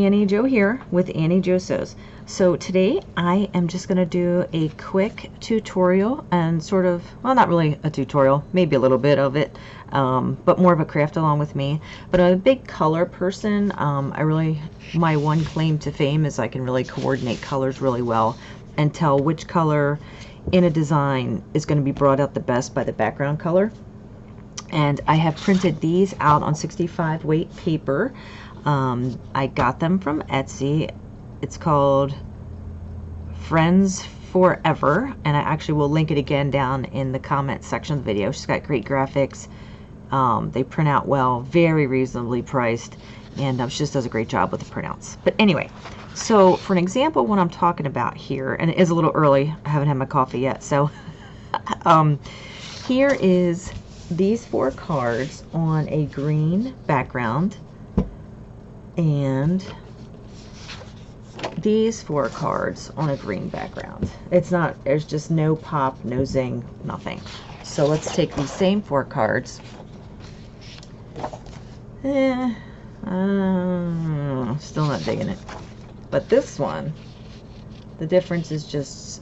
Auntie Jo here with Auntie Jo Sews. So today I am just going to do a quick tutorial and sort of, well, not really a tutorial, maybe a little bit of it, but more of a craft along with me. But I'm a big color person. My one claim to fame is I can really coordinate colors really well and tell which color in a design is going to be brought out the best by the background color. And I have printed these out on 65 weight paper. I got them from Etsy. It's called Friends Forever, and I actually will link it again down in the comment section of the video. She's got great graphics. They print out well, very reasonably priced, and she just does a great job with the printouts. But anyway, so for an example, what I'm talking about here, and it is a little early, I haven't had my coffee yet, so here is these 4 cards on a green background, and these 4 cards on a green background. There's just no pop, no zing, nothing. So let's take these same 4 cards. Still not digging it. But this one, the difference is just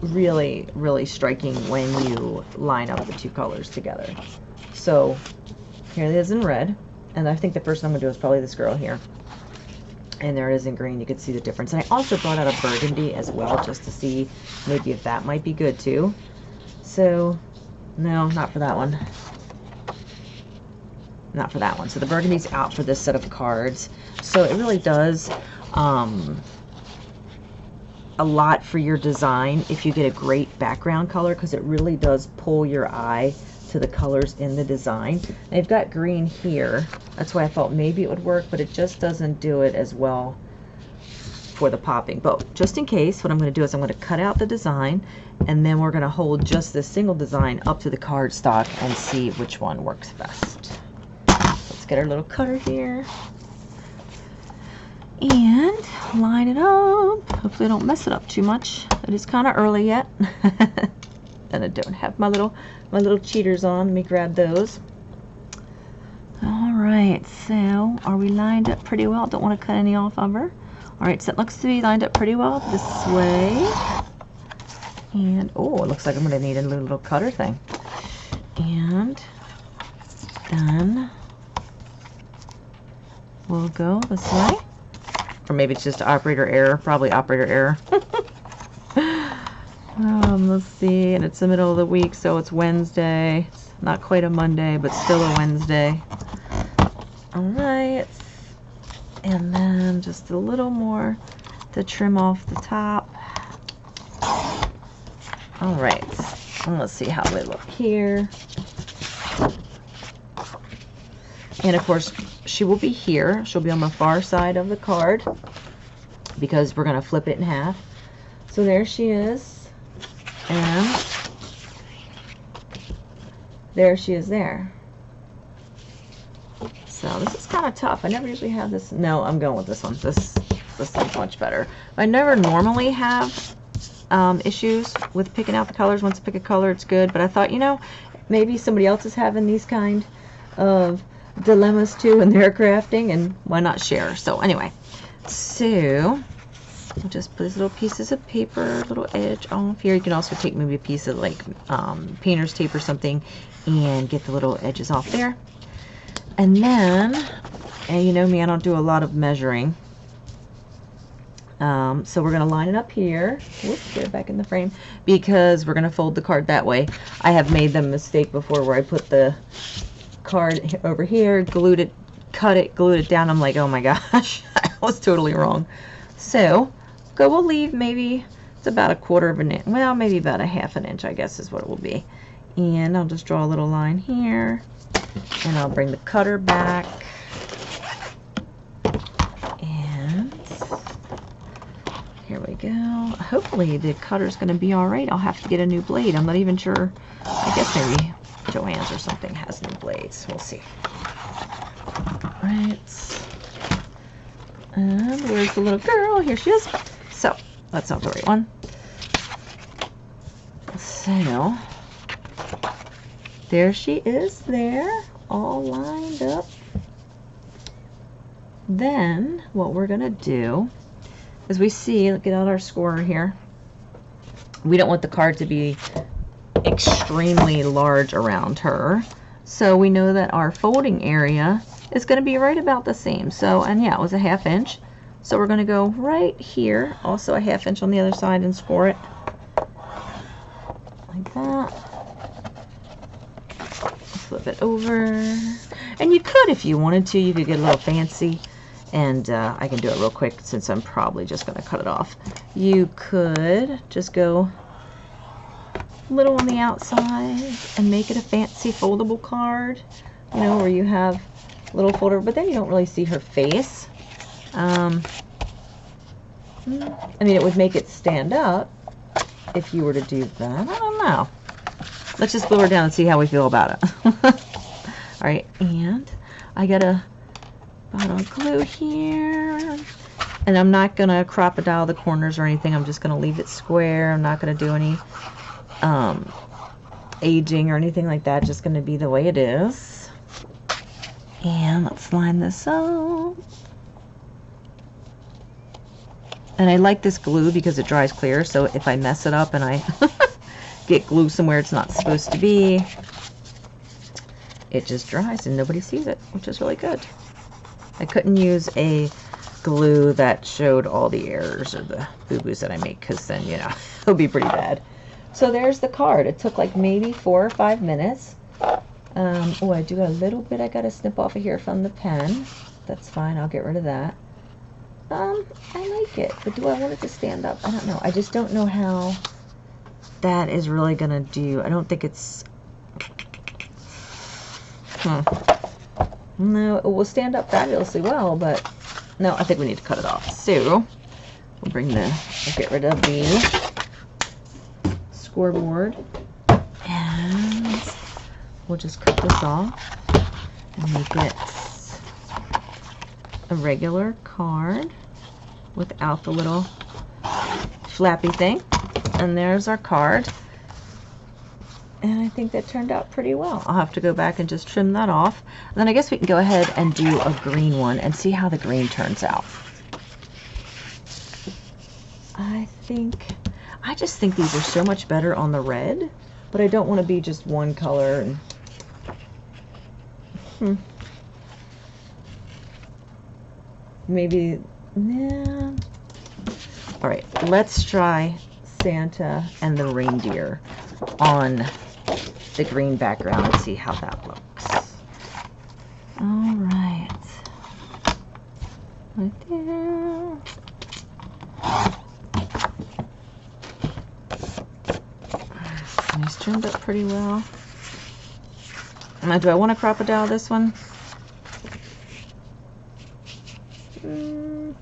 really, really striking when you line up the 2 colors together. So here it is in red. And I think the first one I'm going to do is probably this girl here. And there it is in green. You can see the difference. And I also brought out a burgundy as well, just to see maybe if that might be good too. So, no, not for that one. Not for that one. So the burgundy's out for this set of cards. So it really does a lot for your design if you get a great background color, because it really does pull your eye to the colors in the design. They've got green here. That's why I thought maybe it would work, but it just doesn't do it as well for the popping. But just in case, what I'm going to do is I'm going to cut out the design, and then we're going to hold just this single design up to the cardstock and see which one works best. Let's get our little cutter here and line it up. Hopefully I don't mess it up too much. It is kind of early yet. And I don't have my little cheaters on. Let me grab those. Alright, so are we lined up pretty well? Don't want to cut any off of her. Alright, so it looks to be lined up pretty well this way. And, oh, it looks like I'm going to need a little cutter thing. And then we'll go this way. Or maybe it's just operator error. Probably operator error. Let's see, and it's the middle of the week, so it's Wednesday. It's not quite a Monday, but still a Wednesday. Alright, and then just a little more to trim off the top. Alright, and let's see how they look here. And of course, she will be here. She'll be on the far side of the card because we're going to flip it in half. So there she is. And there she is there. So this is kind of tough. I never usually have this. No, I'm going with this one. This one's much better. I never normally have issues with picking out the colors. Once I pick a color, it's good. But I thought, you know, maybe somebody else is having these kind of dilemmas too in their crafting, and why not share? So anyway, so we'll just put these little pieces of paper, little edge off here. You can also take maybe a piece of like painter's tape or something and get the little edges off there. And then, and you know me, I don't do a lot of measuring. So we're going to line it up here. Whoops, get it back in the frame, because we're going to fold the card that way. I have made the mistake before where I put the card over here, glued it, cut it, glued it down. I'm like, oh my gosh, I was totally wrong. So we'll leave maybe it's about a 1/4 of an inch, well, maybe about a 1/2 inch, I guess is what it will be. And I'll just draw a little line here, and I'll bring the cutter back, and here we go. Hopefully the cutter's going to be all right. I'll have to get a new blade. I'm not even sure. I guess maybe Joann's or something has new blades. We'll see. All right. And where's the little girl? Here she is. So, that's not the right one. So, there she is there, all lined up. then what we're gonna do is we see, get out our scorer here. We don't want the card to be extremely large around her. So we know that our folding area is going to be right about the same. So, and yeah, it was a 1/2 inch. So we're going to go right here, also a 1/2 inch on the other side, and score it like that. Flip it over. And you could, if you wanted to, you could get a little fancy. And I can do it real quick since I'm probably just going to cut it off. You could just go little on the outside and make it a fancy foldable card, you know, where you have a little folder, but then you don't really see her face. I mean, it would make it stand up if you were to do that. I don't know. Let's just glue her down and see how we feel about it. All right, and I got a bottle glue here, and I'm not gonna crocodile the corners or anything. I'm just gonna leave it square. I'm not gonna do any aging or anything like that. Just gonna be the way it is. And let's line this up. And I like this glue because it dries clear, so if I mess it up and I get glue somewhere it's not supposed to be, it just dries and nobody sees it, which is really good. I couldn't use a glue that showed all the errors or the boo-boos that I make, because then, you know, it'll be pretty bad. So there's the card. It took like maybe 4 or 5 minutes. Oh, I do got a little bit I got to snip off of here from the pen. That's fine. I'll get rid of that. I like it, but do I want it to stand up? I don't know. I just don't know how that is really going to do. I don't think it's... No, it will stand up fabulously well, but no, I think we need to cut it off. So we'll get rid of the scoreboard, and we'll just cut this off and make it a regular card without the little flappy thing. And there's our card, and I think that turned out pretty well. I'll have to go back and just trim that off, and then I guess we can go ahead and do a green one and see how the green turns out. I just think these are so much better on the red, but I don't want to be just one color. And maybe, yeah. All right, let's try Santa and the reindeer on the green background and see how that looks. All right, right there. Nice, turned up pretty well. Now, do I want to crocodile this one? I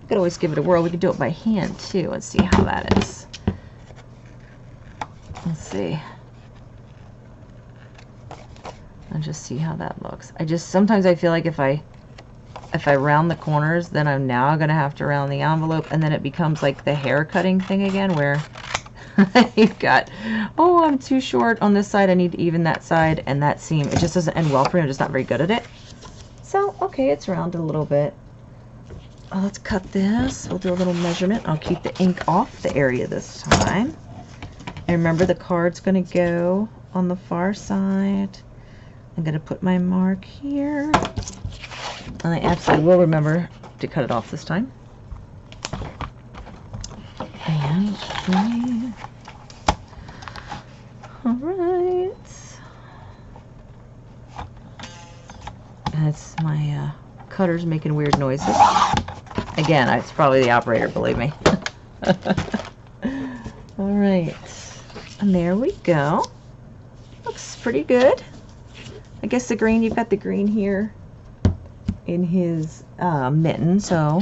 could always give it a whirl. We could do it by hand too and see how that is. Let's see. I'll just see how that looks. Sometimes I feel like if I round the corners, then I'm now gonna have to round the envelope, and then it becomes like the hair cutting thing again, where you've got, oh, I'm too short on this side, I need to even that side, and that seam, it just doesn't end well for me. I'm just not very good at it. So, okay, it's rounded a little bit. Let's cut this. We'll do a little measurement. I'll keep the ink off the area this time. And remember, the card's going to go on the far side. I'm going to put my mark here. And I absolutely will remember to cut it off this time. And three. All right. That's my cutter's making weird noises. Again, it's probably the operator, believe me. All right, and there we go. Looks pretty good. I guess the green, you've got the green here in his mitten, so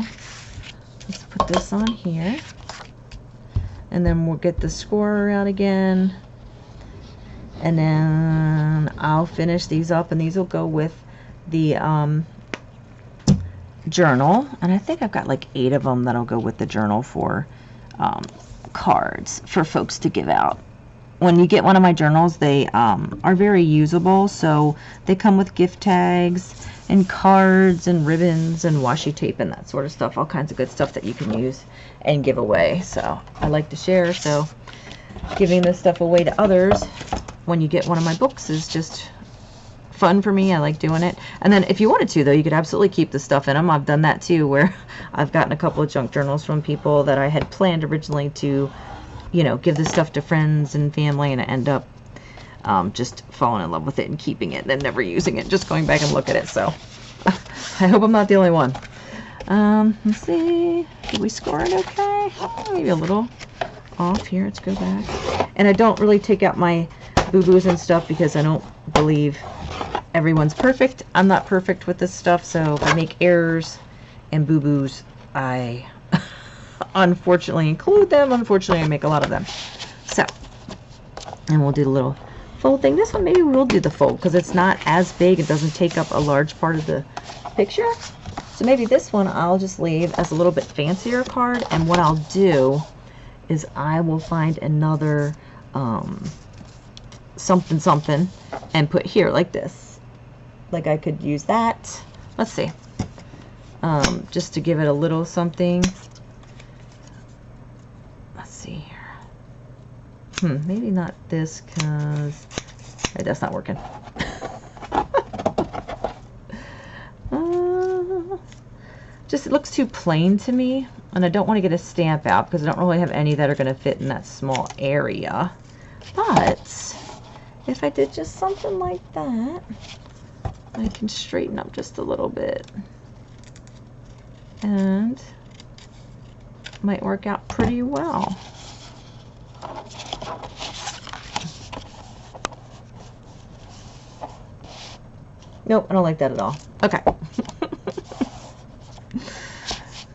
let's put this on here. And then we'll get the scorer out again. And then I'll finish these up, and these will go with the journal, and I think I've got like 8 of them that'll go with the journal for cards for folks to give out. when you get one of my journals, they are very usable. So they come with gift tags and cards and ribbons and washi tape and that sort of stuff. All kinds of good stuff that you can use and give away. So I like to share. So giving this stuff away to others when you get one of my books is just fun for me. I like doing it. And then if you wanted to, though, you could absolutely keep the stuff in them. I've done that too, where I've gotten a couple of junk journals from people that I had planned originally to, you know, give this stuff to friends and family, and I end up just falling in love with it and keeping it and then never using it, just going back and look at it. So I hope I'm not the only one. Let's see, did we score it okay? Maybe a little off here. Let's go back. And I don't really take out my boo-boos and stuff because I don't believe everyone's perfect. I'm not perfect with this stuff, so if I make errors and boo-boos, I unfortunately include them. Unfortunately, I make a lot of them. So, and we'll do the little fold thing. This one, maybe we'll do the fold because it's not as big. It doesn't take up a large part of the picture. So maybe this one I'll just leave as a little bit fancier card. And what I'll do is I will find another something something and put here like this. Like I could use that. Let's see. Just to give it a little something. Let's see here. Maybe not this because that's not working. Just it looks too plain to me, and I don't want to get a stamp out because I don't really have any that are going to fit in that small area. But if I did just something like that, I can straighten up just a little bit and might work out pretty well. Nope, I don't like that at all. Okay.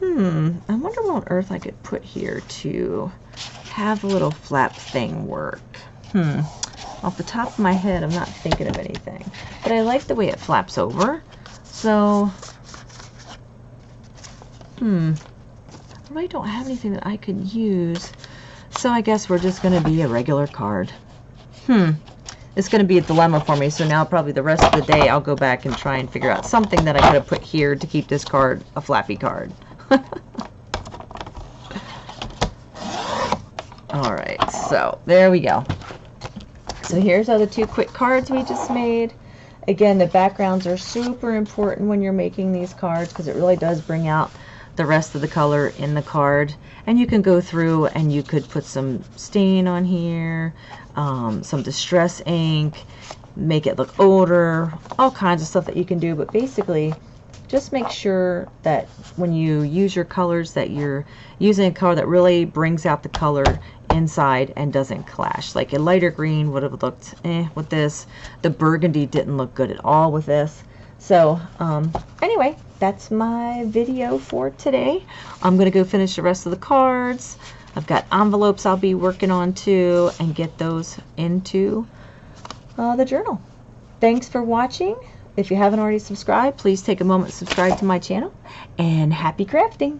I wonder what on earth I could put here to have a little flap thing work. Off the top of my head, I'm not thinking of anything. But I like the way it flaps over. So, I really don't have anything that I could use. So I guess we're just going to be a regular card. It's going to be a dilemma for me. So now probably the rest of the day I'll go back and try and figure out something that I could have put here to keep this card a flappy card. Alright, so there we go. So here's the two quick cards we just made. Again, the backgrounds are super important when you're making these cards because it really does bring out the rest of the color in the card. And you can go through and you could put some stain on here, some distress ink, make it look older, all kinds of stuff that you can do. But basically, just make sure that when you use your colors that you're using a color that really brings out the color inside and doesn't clash. Like a lighter green would have looked with this. The burgundy didn't look good at all with this. So anyway, that's my video for today. I'm going to go finish the rest of the cards. I've got envelopes I'll be working on too and get those into the journal. Thanks for watching. If you haven't already subscribed, please take a moment to subscribe to my channel, and happy crafting!